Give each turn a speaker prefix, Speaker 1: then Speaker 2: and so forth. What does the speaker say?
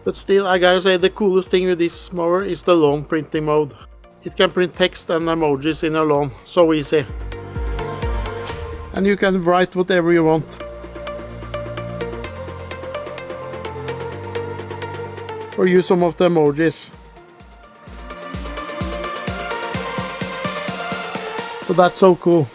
Speaker 1: But still, I gotta say the coolest thing with this mower is the lawn printing mode. It can print text and emojis in your lawn, so easy. And you can write whatever you want. Or use some of the emojis. So that's so cool.